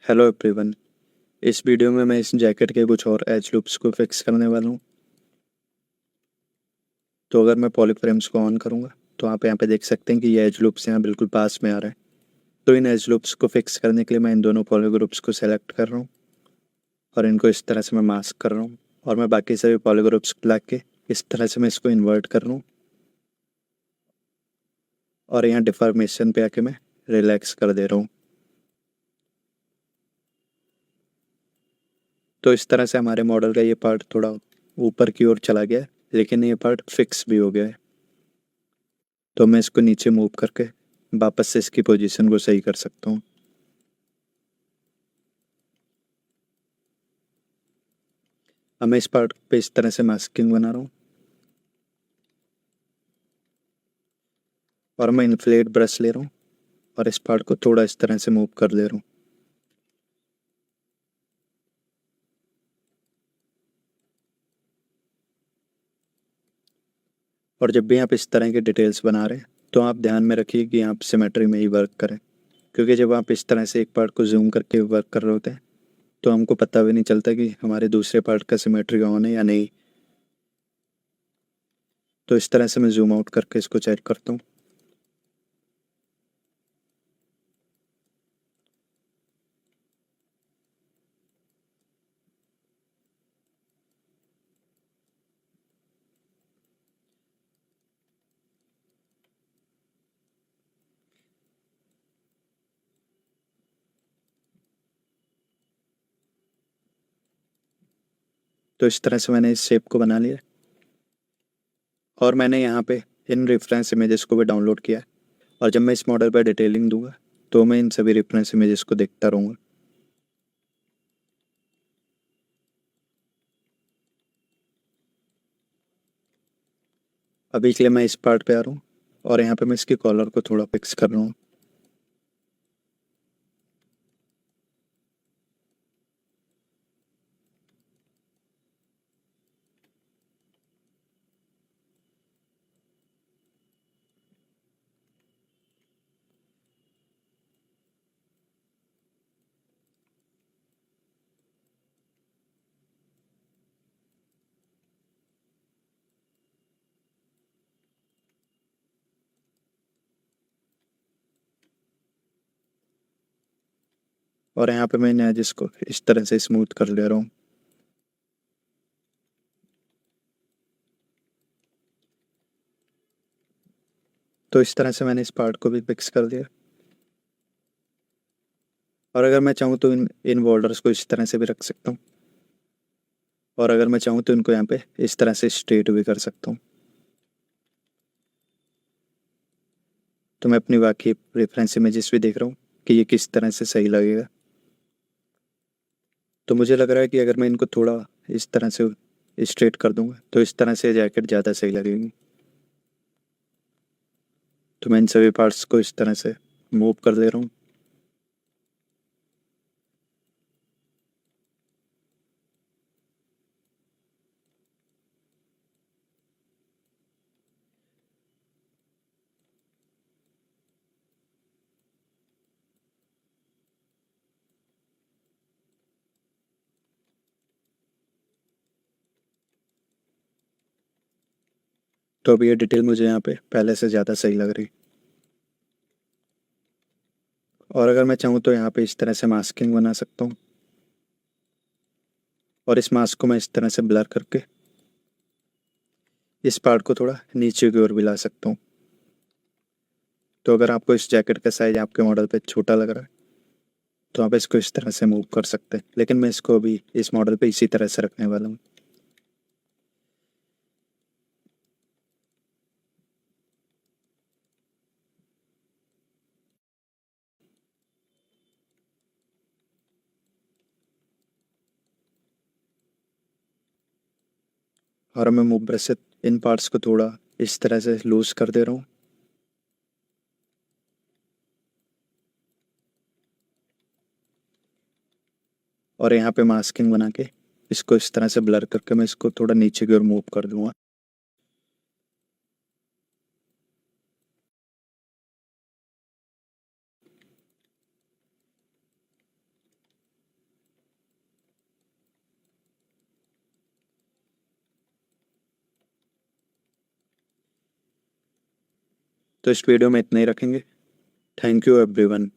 Hello everyone. इस video में मैं इस जैकेट के कुछ और एज लूप्स को फिक्स करने वाला हूँ। तो अगर मैं पॉलीफ्रेम्स को ऑन करूँगा तो आप यहाँ पे देख सकते हैं कि ये एज लूप्स यहाँ बिल्कुल पास में आ रहे हैं। तो इन एज लूप्स को फिक्स करने के लिए मैं इन दोनों पॉली ग्रुप्स को सेलेक्ट कर रहा हूँ और इनको इस तरह से मैं मास्क कर रहा हूँ और मैं बाकी सभी पॉली ग्रुप्स ला के इस तरह से मैं इसको इन्वर्ट कर रहा हूँ और यहाँ डिफॉर्मेशन पे आके मैं रिलैक्स कर दे रहा हूँ। तो इस तरह से हमारे मॉडल का ये पार्ट थोड़ा ऊपर की ओर चला गया है, लेकिन ये पार्ट फिक्स भी हो गया है। तो मैं इसको नीचे मूव करके वापस से इसकी पोजीशन को सही कर सकता हूँ। अब मैं इस पार्ट पे इस तरह से मास्किंग बना रहा हूँ और मैं इन्फ्लेट ब्रश ले रहा हूँ और इस पार्ट को थोड़ा इस तरह से मूव कर ले रहा हूँ। और जब भी आप इस तरह के डिटेल्स बना रहे हैं तो आप ध्यान में रखिए कि आप सिमेट्री में ही वर्क करें, क्योंकि जब आप इस तरह से एक पार्ट को जूम करके वर्क कर रहे होते हैं तो हमको पता भी नहीं चलता कि हमारे दूसरे पार्ट का सिमेट्री ऑन है या नहीं। तो इस तरह से मैं जूम आउट करके इसको चेक करता हूँ। तो इस तरह से मैंने इस शेप को बना लिया और मैंने यहाँ पे इन रेफरेंस इमेजेस को भी डाउनलोड किया है। और जब मैं इस मॉडल पर डिटेलिंग दूंगा तो मैं इन सभी रेफरेंस इमेजेस को देखता रहूँगा। अभी के लिए मैं इस पार्ट पे आ रहा हूँ और यहाँ पे मैं इसकी कॉलर को थोड़ा फिक्स कर रहा हूँ। और यहाँ पे मैंने एजेस को इस तरह से स्मूथ कर ले रहा हूँ। तो इस तरह से मैंने इस पार्ट को भी फिक्स कर दिया। और अगर मैं चाहूँ तो इन इन बॉर्डर्स को इस तरह से भी रख सकता हूँ और अगर मैं चाहूँ तो इनको यहाँ पे इस तरह से स्ट्रेट भी कर सकता हूँ। तो मैं अपनी बाकी रेफरेंस इमेजेस भी देख रहा हूँ कि ये किस तरह से सही लगेगा। तो मुझे लग रहा है कि अगर मैं इनको थोड़ा इस तरह से स्ट्रेट कर दूंगा तो इस तरह से जैकेट ज़्यादा सही लगेगी। तो मैं इन सभी पार्ट्स को इस तरह से मूव कर दे रहा हूँ। तो अब ये डिटेल मुझे यहाँ पे पहले से ज़्यादा सही लग रही। और अगर मैं चाहूँ तो यहाँ पे इस तरह से मास्किंग बना सकता हूँ और इस मास्क को मैं इस तरह से ब्लर करके इस पार्ट को थोड़ा नीचे की ओर भी ला सकता हूँ। तो अगर आपको इस जैकेट का साइज आपके मॉडल पे छोटा लग रहा है तो आप इसको इस तरह से मूव कर सकते हैं, लेकिन मैं इसको अभी इस मॉडल पे इसी तरह से रखने वाला हूँ। और मैं मूव ब्रश से इन पार्ट्स को थोड़ा इस तरह से लूज कर दे रहा हूँ। और यहाँ पे मास्किंग बना के इसको इस तरह से ब्लर करके मैं इसको थोड़ा नीचे की ओर मूव कर दूंगा। तो इस वीडियो में इतना ही रखेंगे। Thank you everyone.